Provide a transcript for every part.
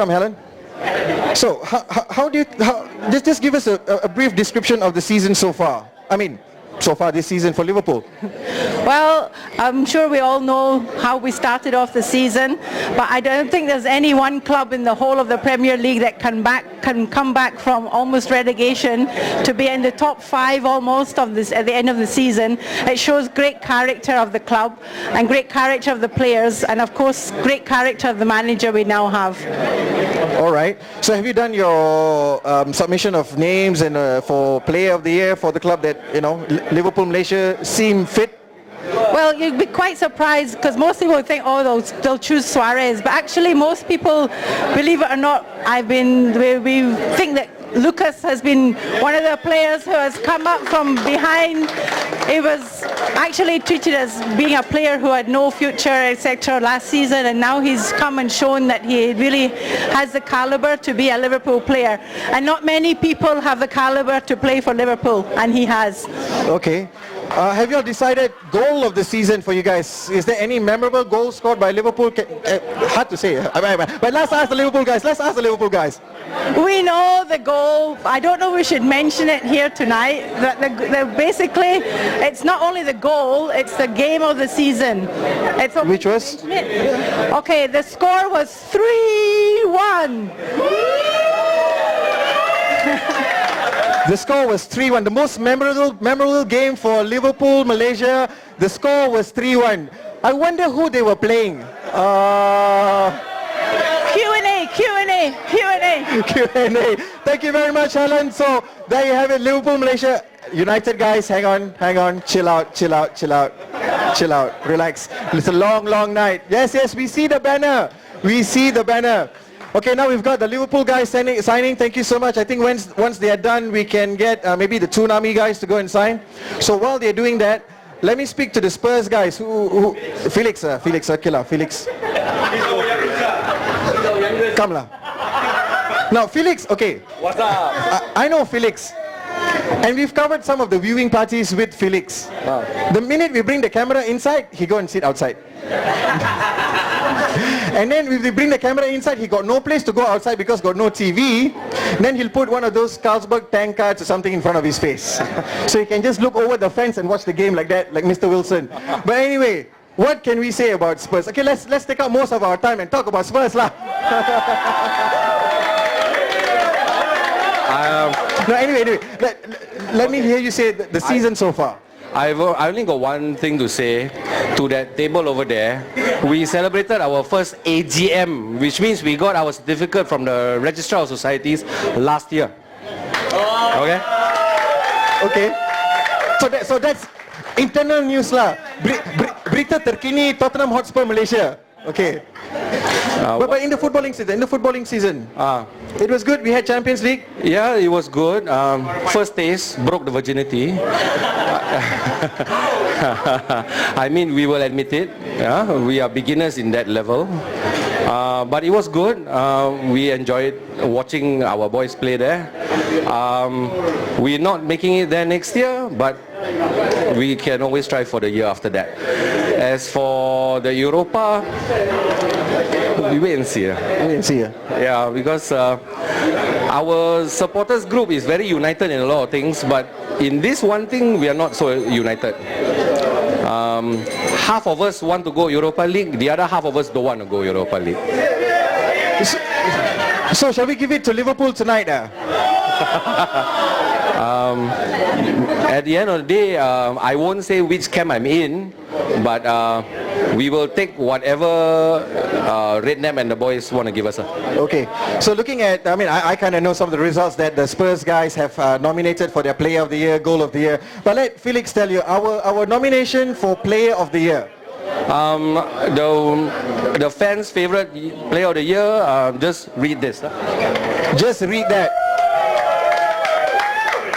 Come, Helen. So, just give us a brief description of the season so far. I mean, so far this season for Liverpool. Well, I'm sure we all know how we started off the season, but I don't think there's any one club in the whole of the Premier League that can come back from almost relegation to be in the top 5 almost of this at the end of the season. It shows great character of the club and great character of the players, and of course great character of the manager we now have. All right. So have you done your submission of names and for Player of the Year for the club that Liverpool Malaysia seem fit? Well, you'd be quite surprised because most people think, oh, they'll choose Suarez, but actually most people, believe it or not, we think that Lucas has been one of the players who has come up from behind. He was actually treated as being a player who had no future, etc. last season, and now he's come and shown that he really has the caliber to be a Liverpool player. And not many people have the caliber to play for Liverpool, and he has. Okay. Have you all decided goal of the season for you guys? Is there any memorable goal scored by Liverpool? Hard to say, but let's ask the Liverpool guys. We know the goal. I don't know if we should mention it here tonight. Basically, it's not only the goal, it's the game of the season. Which was? Okay, the score was 3-1. The score was 3-1. The most memorable game for Liverpool, Malaysia. The score was 3-1. I wonder who they were playing. Q&A. Thank you very much, Helen. So there you have it, Liverpool, Malaysia. United guys, hang on. Chill out. Relax. It's a long night. Yes, we see the banner. Okay, now we've got the Liverpool guys signing. Thank you so much. I think once they are done, we can get maybe the Tsunami guys to go and sign. So while they're doing that, let me speak to the Spurs guys. Felix, Felix. Come lah. Now, Felix, okay. What's up? I know Felix. And we've covered some of the viewing parties with Felix. Wow. The minute we bring the camera inside, he go and sit outside. And then if they bring the camera inside, he got no place to go outside because got no TV. Then he'll put one of those Carlsberg tank cards or something in front of his face. So he can just look over the fence and watch the game like that, like Mr. Wilson. But anyway, what can we say about Spurs? Okay, let's take out most of our time and talk about Spurs lah. No, anyway, let me hear you say the season so far. I only got one thing to say to that table over there. We celebrated our first AGM, which means we got our certificate from the Registrar of Societies last year. Okay? So that's internal news lah. Berita terkini Tottenham Hotspur Malaysia. Okay. But in the footballing season, it was good. We had Champions League. Yeah, it was good. First taste broke the virginity. I mean, we will admit it. Yeah, we are beginners in that level. But it was good. We enjoyed watching our boys play there. We're not making it there next year, but we can always try for the year after that. As for the Europa, we wait and see. Yeah, because our supporters group is very united in a lot of things, but in this one thing, we are not so united. Half of us want to go Europa League, the other half of us don't want to go Europa League. So shall we give it to Liverpool tonight? At the end of the day, I won't say which camp I'm in, but we will take whatever Redknapp and the boys want to give us. Okay, so looking at, I kind of know some of the results that the Spurs guys have nominated for their Player of the Year, Goal of the Year. But let Felix tell you, our nomination for Player of the Year. The fans' favorite Player of the Year, just read this. Just read that.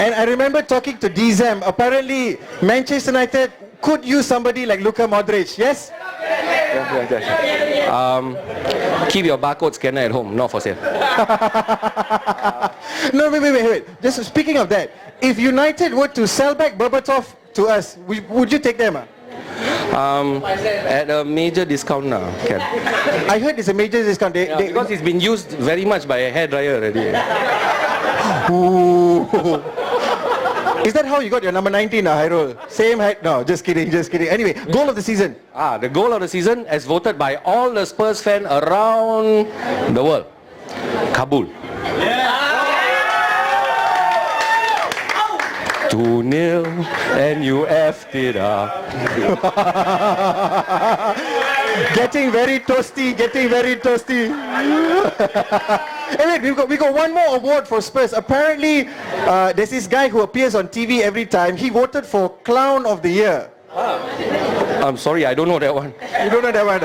And I remember talking to DZM, apparently Manchester United could use somebody like Luka Modric, yes? Keep your barcode scanner at home, not for sale. No, wait. Just speaking of that, if United were to sell back Berbatov to us, would you take them? At a major discount now. Can. I heard it's a major discount. Because it's been used very much by a hairdryer already. Is that how you got your number 19, Hairul? Same height? No, just kidding, just kidding. Anyway, goal of the season. The goal of the season as voted by all the Spurs fans around the world. Kabul. 2-0 and you effed it up. Getting very toasty, getting very toasty. Hey, wait, we got one more award for Spurs. Apparently, there's this guy who appears on TV every time. He voted for Clown of the Year. I'm sorry, I don't know that one. You don't know that one?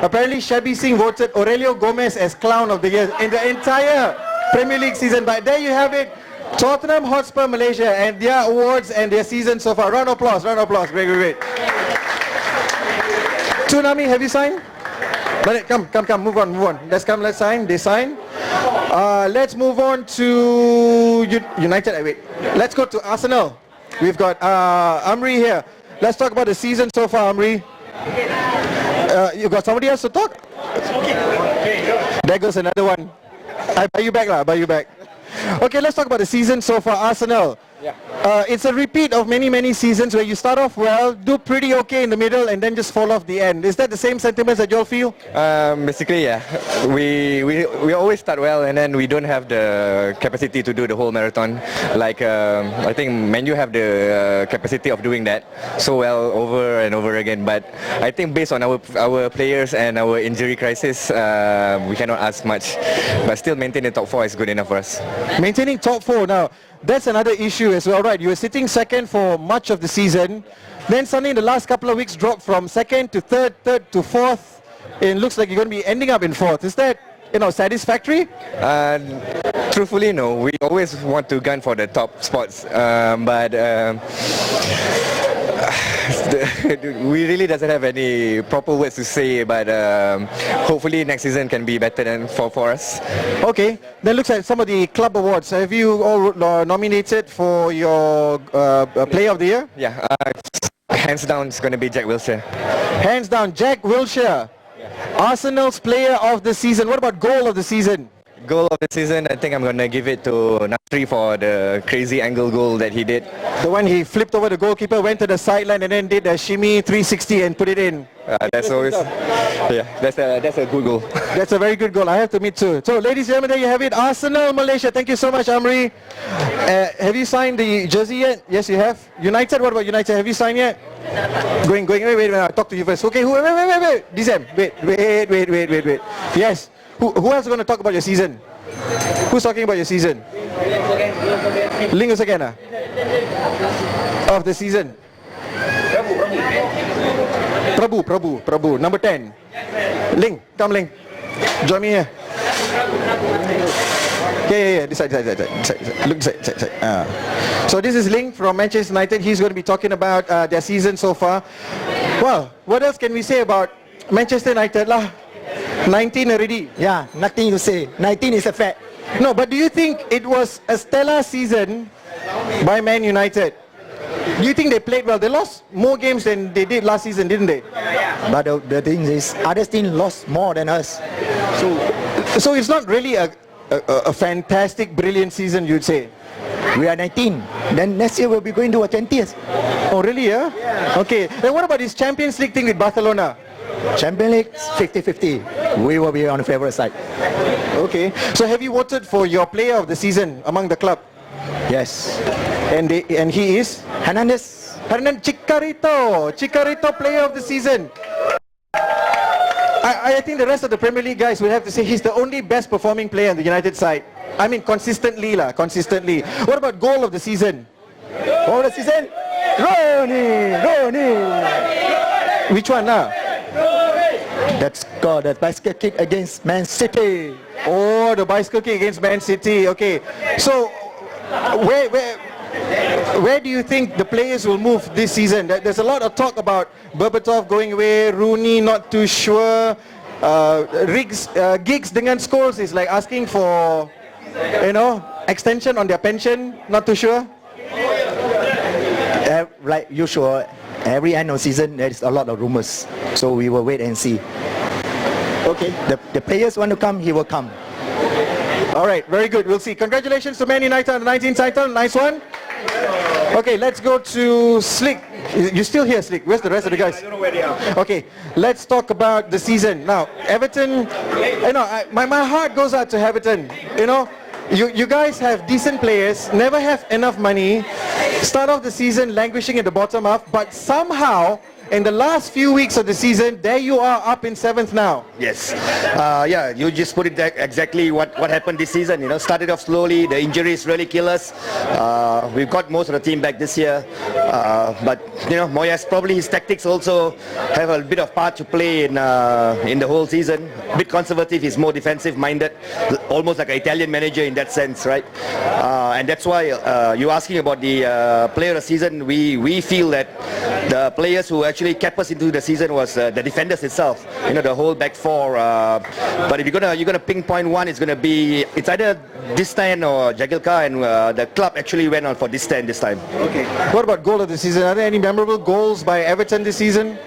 Apparently, Shabby Singh voted Aurelio Gomez as Clown of the Year in the entire Premier League season. But there you have it. Tottenham Hotspur Malaysia and their awards and their season so far. Round of applause, round of applause. Great, great, great. Tsunami, have you signed? Come, move on. Let's sign. They sign. Let's move on to United. Wait, let's go to Arsenal. We've got Amri here. Let's talk about the season so far, Amri. You got somebody else to talk? There goes another one. I buy you back. Okay, let's talk about the season so far, Arsenal. Yeah. It's a repeat of many seasons where you start off well, do pretty okay in the middle, and then just fall off the end. Is that the same sentiments that you all feel? Basically, yeah. We always start well, and then we don't have the capacity to do the whole marathon. Like I think Man U have the capacity of doing that so well over and over again. But I think based on our players and our injury crisis, we cannot ask much. But still, maintaining top 4 is good enough for us. Maintaining top 4 now. That's another issue as well, right? You were sitting second for much of the season. Then suddenly in the last couple of weeks dropped from second to third to fourth. It looks like you're going to be ending up in fourth. Is that, satisfactory? Truthfully, no. We always want to gun for the top spots. But we really doesn't have any proper words to say, but hopefully next season can be better than for us. Okay, then looks like some of the club awards. Have you all nominated for your Player of the Year? Yeah, hands down it's going to be Jack Wilshere. Hands down, Jack Wilshere. Arsenal's Player of the Season. What about Goal of the Season? Goal of the season, I think I'm going to give it to Nasri for the crazy angle goal that he did. The one he flipped over the goalkeeper, went to the sideline and then did a shimmy 360 and put it in. That's always, that's a good goal. That's a very good goal, I have to admit too. So ladies and gentlemen, there you have it, Arsenal Malaysia. Thank you so much, Amri. Have you signed the jersey yet? Yes, you have. United, what about United? Have you signed yet? Going, wait, I'll talk to you first. Okay, wait. Dizem, wait. Yes. Who else is going to talk about your season? Who's talking about your season? Ling again, of the season. Prabhu, number 10. Ling, come Ling. Join me here. Yeah, this side. Look, side. So this is Ling from Manchester United. He's going to be talking about their season so far. Well, what else can we say about Manchester United lah? 19 already. Yeah, nothing to say. 19 is a fact. No, but do you think it was a stellar season by Man United? Do you think they played well? They lost more games than they did last season, didn't they? But the thing is, other teams lost more than us. So it's not really a fantastic, brilliant season, you'd say? We are 19. Then next year we'll be going to our 20th. Oh, really, yeah? Okay. Then what about this Champions League thing with Barcelona? Champions League, 50-50. We will be on the favourite side. Okay. So have you voted for your player of the season among the club? Yes. And he is? Hernandez. Chicharito, player of the season. I think the rest of the Premier League guys will have to say he's the only best performing player on the United side. I mean, consistently. What about goal of the season? Goal of the season? Rooney. Which one lah? That score, that bicycle kick against Man City. Oh, the bicycle kick against Man City. Okay. So, where do you think the players will move this season? There's a lot of talk about Berbatov going away, Rooney not too sure, Giggs dengan Scholes is like asking for, extension on their pension, not too sure. Like usual, every end of season there is a lot of rumors. So we will wait and see. Okay, the players want to come, he will come. All right, very good. We'll see. Congratulations to Man United on the 19th title. Nice one. Okay, let's go to Slick. You still here, Slick? Where's the rest of the guys? I don't know where they are. Okay, let's talk about the season. Now, Everton, my heart goes out to Everton. You guys have decent players, never have enough money, start off the season languishing at the bottom half, but somehow, in the last few weeks of the season, there you are up in 7th now. Yes. Yeah, you just put it exactly what happened this season. Started off slowly. The injuries really kill us. We've got most of the team back this year. But, Moyes, probably his tactics also have a bit of part to play in the whole season. A bit conservative. He's more defensive minded. Almost like an Italian manager in that sense, right? And that's why you're asking about the player of the season. We feel that the players who actually kept us into the season was the defenders itself. The whole back four. But if you're gonna pinpoint one, it's either Distan or Jagielka, and the club actually went on for Distan this time. Okay. What about goal of the season? Are there any memorable goals by Everton this season?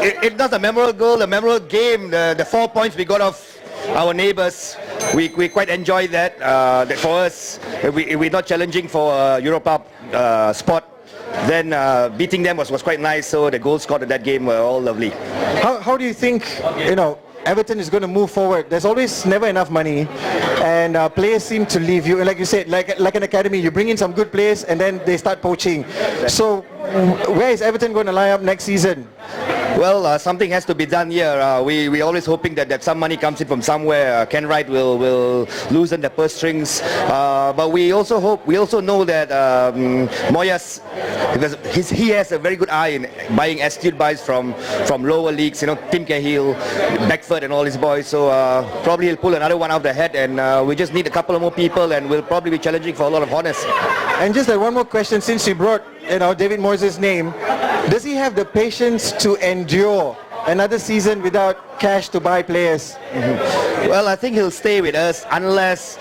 It's not a memorable goal, a memorable game. The 4 points we got off our neighbours, we quite enjoyed that. That for us, we're not challenging for a Europa spot. Then beating them was quite nice. So the goals scored in that game were all lovely. How do you think Everton is going to move forward? There's always never enough money, and players seem to leave you. Like you said, like an academy, you bring in some good players, and then they start poaching. So where is Everton going to line up next season? Well, something has to be done here. We're always hoping that some money comes in from somewhere. Ken Wright will loosen the purse strings. But we also know that Moyes, because he has a very good eye in buying astute buys from lower leagues. Tim Cahill, Beckford, and all his boys. So probably he'll pull another one out of the head, and we just need a couple of more people, and we'll probably be challenging for a lot of honours. And just one more question, since you brought David Moyes' name, does he have the patience to endure another season without cash to buy players? Well, I think he'll stay with us unless,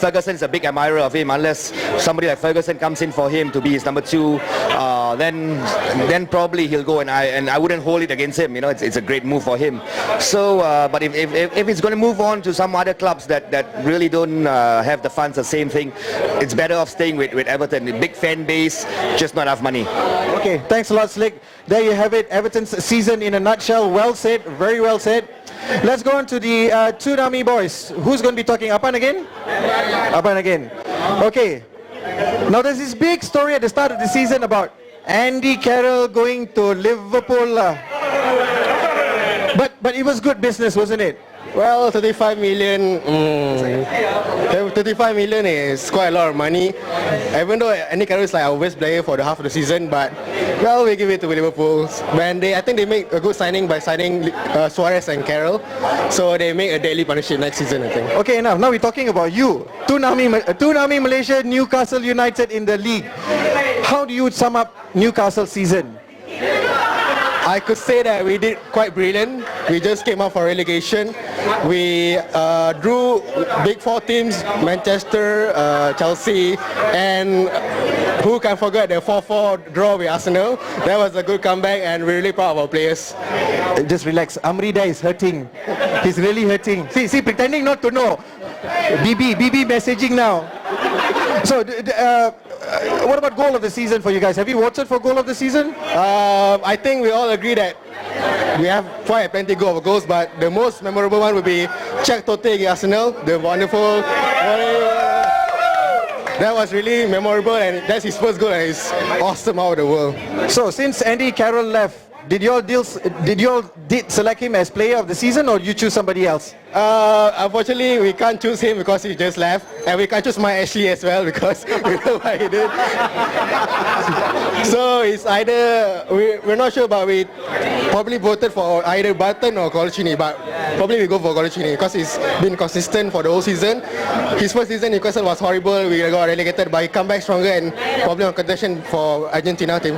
Ferguson is a big admirer of him. Unless somebody like Ferguson comes in for him to be his number 2, then probably he'll go, and I wouldn't hold it against him. It's a great move for him. So, but if he's going to move on to some other clubs that really don't have the funds, the same thing, it's better off staying with Everton. Big fan base, just not enough money. Okay, thanks a lot, Slick. There you have it, Everton's season in a nutshell. Well said, very well said. Let's go on to the Tsunami boys. Who's going to be talking? Apan again? Apan again. Okay. Now there's this big story at the start of the season about Andy Carroll going to Liverpool. But it was good business, wasn't it? Well, 35 million. 35 million is quite a lot of money. Even though Andy Carroll is like our best player for the half of the season, but well, we give it to Liverpool. I think they make a good signing by signing Suarez and Carroll. So they make a daily partnership next season, I think. Okay, now we're talking about you. Tsunami Malaysia, Newcastle United in the league. How do you sum up Newcastle season? I could say that we did quite brilliant. We just came out for relegation. We drew big 4 teams, Manchester, Chelsea, and who can forget the 4-4 draw with Arsenal. That was a good comeback, and we're really proud of our players. Just relax. Amrida is hurting. He's really hurting. See, pretending not to know. BB messaging now. So, what about goal of the season for you guys? Have you voted for goal of the season? I think we all agree that we have quite plenty of goals, but the most memorable one would be Czech Tote against Arsenal. The wonderful. That was really memorable, and that's his first goal, and it's awesome out of the world. So, since Andy Carroll left, did you all select him as player of the season, or you choose somebody else? Unfortunately, we can't choose him because he just left, and we can't choose Mike Ashley as well because we know what he did. So it's either we're not sure, but we probably voted for either Barton or Colaccini, but probably we go for Colaccini because he's been consistent for the whole season. His first season in Newcastle was horrible. We got relegated, but he come back stronger and probably on contention for Argentina team.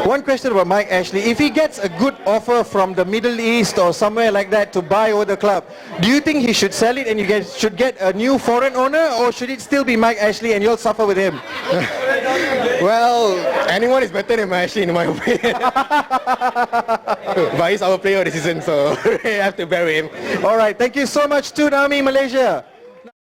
One question about Mike Ashley: if he gets a good offer from the Middle East or somewhere like that to buy over the club, do you think he should sell it and you guys should get a new foreign owner, or should it still be Mike Ashley and you'll suffer with him? Well, anyone is better than Mahashi in my opinion. But he's our player of the season, so we have to bear with him. All right, thank you so much, Tsunami Malaysia.